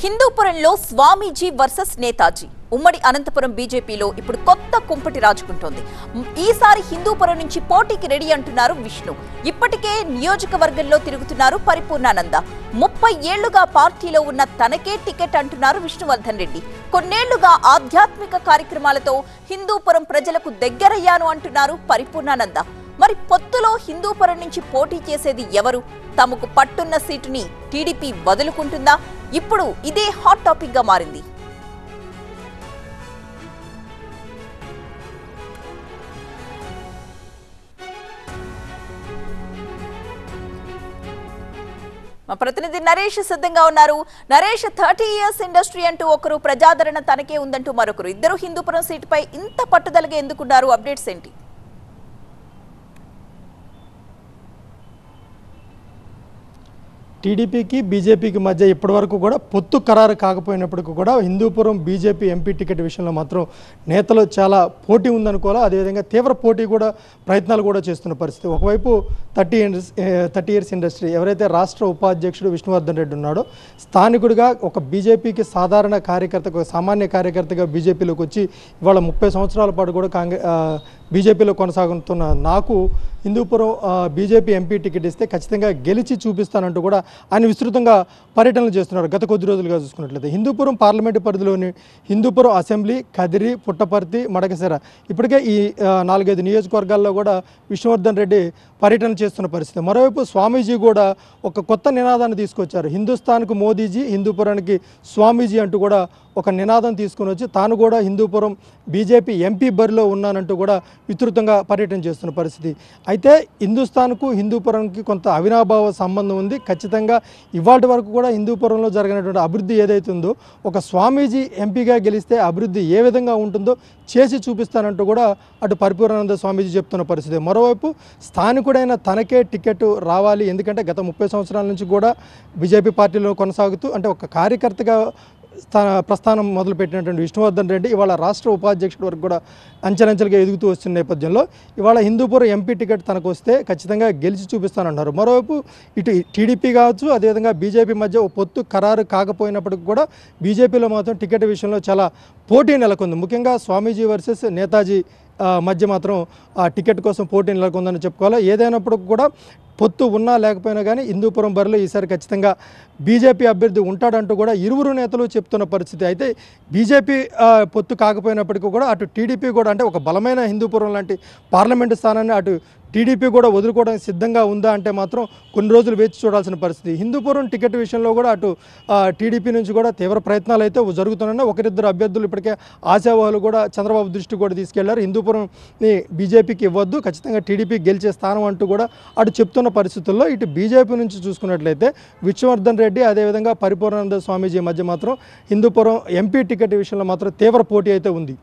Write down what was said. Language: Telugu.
హిందూపురంలో స్వామీజీ వర్సెస్ నేతాజీ ఉమ్మడి అనంతపురం బీజేపీలో ఇప్పుడు కొత్త కుంపటి రాజుకుంటోంది. ఈసారి హిందూపురం నుంచి పోటీకి రెడీ అంటున్నారు విష్ణు. ఇప్పటికే నియోజకవర్గంలో తిరుగుతున్నారు పరిపూర్ణానంద. 30 ఏళ్లుగా పార్టీలో ఉన్న తనకే టికెట్ అంటున్నారు విష్ణువర్ధన్ రెడ్డి. కొన్నేళ్లుగా ఆధ్యాత్మిక కార్యక్రమాలతో హిందూపురం ప్రజలకు దగ్గరయ్యాను అంటున్నారు పరిపూర్ణానంద. మరి పొత్తులో హిందూపురం నుంచి పోటీ చేసేది ఎవరు? తమకు పట్టున్న సీటుని టీడీపీ వదులుకుంటుందా? ఇప్పుడు ఇదే హాట్ టాపిక్ గా మారింది. మా ప్రతినిధి నరేష్ సిద్ధంగా ఉన్నారు. నరేష్, 30 ఇయర్స్ ఇండస్ట్రీ అంటూ ఒకరు, ప్రజాదరణ తనకే ఉందంటూ మరొకరు, ఇద్దరు హిందూపురం సీటుపై ఇంత పట్టుదలగా ఎందుకున్నారు? అప్డేట్స్ ఏంటి? టీడీపీకి బీజేపీకి మధ్య ఇప్పటివరకు కూడా పొత్తు ఖరారు కాకపోయినప్పటికీ కూడా హిందూపురం బీజేపీ ఎంపీ టికెట్ విషయంలో మాత్రం నేతలు చాలా పోటీ ఉందనుకోవాలి. అదేవిధంగా తీవ్ర పోటీ కూడా ప్రయత్నాలు కూడా చేస్తున్న పరిస్థితి. ఒకవైపు 30 ఇయర్స్ ఇండస్ట్రీ ఎవరైతే రాష్ట్ర ఉపాధ్యక్షుడు విష్ణువర్ధన్ రెడ్డి ఉన్నాడో, స్థానికుడిగా ఒక బీజేపీకి సాధారణ కార్యకర్తగా, సామాన్య కార్యకర్తగా బీజేపీలోకి వచ్చి ఇవాళ 30 సంవత్సరాల పాటు కూడా బీజేపీలో కొనసాగుతున్న నాకు హిందూపురం బీజేపీ ఎంపీ టికెట్ ఇస్తే ఖచ్చితంగా గెలిచి చూపిస్తానంటూ కూడా ఆయన విస్తృతంగా పర్యటనలు చేస్తున్నారు. గత కొద్ది రోజులుగా చూసుకున్నట్లయితే హిందూపురం పార్లమెంటు పరిధిలోని హిందూపురం అసెంబ్లీ, కదిరి, పుట్టపర్తి, మడకశిర ఇప్పటికే ఈ 4-5 నియోజకవర్గాల్లో కూడా విష్ణువర్ధన్ రెడ్డి పర్యటన చేస్తున్న పరిస్థితి. మరోవైపు స్వామీజీ కూడా ఒక కొత్త నినాదాన్ని తీసుకొచ్చారు. హిందుస్థాన్కు మోదీజీ, హిందూపురానికి స్వామీజీ అంటూ కూడా ఒక నినాదం తీసుకుని వచ్చి తాను కూడా హిందూపురం బీజేపీ ఎంపీ బరిలో ఉన్నానంటూ కూడా విస్తృతంగా పర్యటన చేస్తున్న పరిస్థితి. అయితే హిందుస్థాన్కు హిందూపురంకి కొంత అవినాభావ సంబంధం ఉంది. ఖచ్చితంగా ఇవాటి వరకు కూడా హిందూపురంలో జరిగినటువంటి అభివృద్ధి ఏదైతే ఉందో, ఒక స్వామీజీ ఎంపీగా గెలిస్తే అభివృద్ధి ఏ విధంగా ఉంటుందో చేసి చూపిస్తానంటూ కూడా అటు పరిపూర్ణానంద స్వామీజీ చెప్తున్న పరిస్థితి. మరోవైపు స్థానికుడైన తనకే టికెట్ రావాలి, ఎందుకంటే గత 30 సంవత్సరాల నుంచి కూడా బీజేపీ పార్టీలో కొనసాగుతూ అంటే ఒక కార్యకర్తగా ప్రస్థానం మొదలుపెట్టినటువంటి విష్ణువర్ధన్ రెడ్డి ఇవాళ రాష్ట్ర ఉపాధ్యక్షుడి వరకు కూడా అంచెలంచెలుగా ఎదుగుతూ వస్తున్న నేపథ్యంలో ఇవాళ హిందూపురం ఎంపీ టికెట్ తనకు వస్తే ఖచ్చితంగా గెలిచి చూపిస్తానన్నారు. మరోవైపు ఇటు టీడీపీ కావచ్చు, అదేవిధంగా బీజేపీ మధ్య పొత్తు ఖరారు కాకపోయినప్పటికీ కూడా బీజేపీలో మాత్రం టికెట్ విషయంలో చాలా పోటీ నెలకొంది. ముఖ్యంగా స్వామీజీ వర్సెస్ నేతాజీ మధ్య మాత్రం ఆ టికెట్ కోసం పోటీ నెలకొందని చెప్పుకోవాలి. ఏదైనప్పటికీ కూడా పొత్తు ఉన్నా లేకపోయినా కానీ హిందూపురం బరిలో ఈసారి ఖచ్చితంగా బీజేపీ అభ్యర్థి ఉంటాడంటూ కూడా ఇరువురు నేతలు చెప్తున్న పరిస్థితి. అయితే బీజేపీ పొత్తు కాకపోయినప్పటికీ కూడా అటు టీడీపీ కూడా అంటే ఒక బలమైన హిందూపురం లాంటి పార్లమెంటు స్థానాన్ని అటు టీడీపీ కూడా వదులుకోవడానికి సిద్ధంగా ఉందా అంటే మాత్రం కొన్ని రోజులు వేచి చూడాల్సిన పరిస్థితి. హిందూపురం టికెట్ విషయంలో కూడా అటు టీడీపీ నుంచి కూడా తీవ్ర ప్రయత్నాలు అయితే జరుగుతున్నాయి. ఒకరిద్దరు అభ్యర్థులు ఇప్పటికే ఆశావాహులు కూడా చంద్రబాబు దృష్టి కూడా తీసుకెళ్లారు. హిందూపురంని బీజేపీకి ఇవ్వద్దు, ఖచ్చితంగా టీడీపీ గెలిచే స్థానం అంటూ కూడా అటు చెప్తున్న పరిస్థితుల్లో ఇటు బీజేపీ నుంచి చూసుకున్నట్లయితే విష్ణువర్ధన్ రెడ్డి అదేవిధంగా పరిపూర్ణానంద స్వామీజీ మధ్య మాత్రం హిందూపురం ఎంపీ టికెట్ విషయంలో మాత్రం తీవ్ర పోటీ అయితే ఉంది.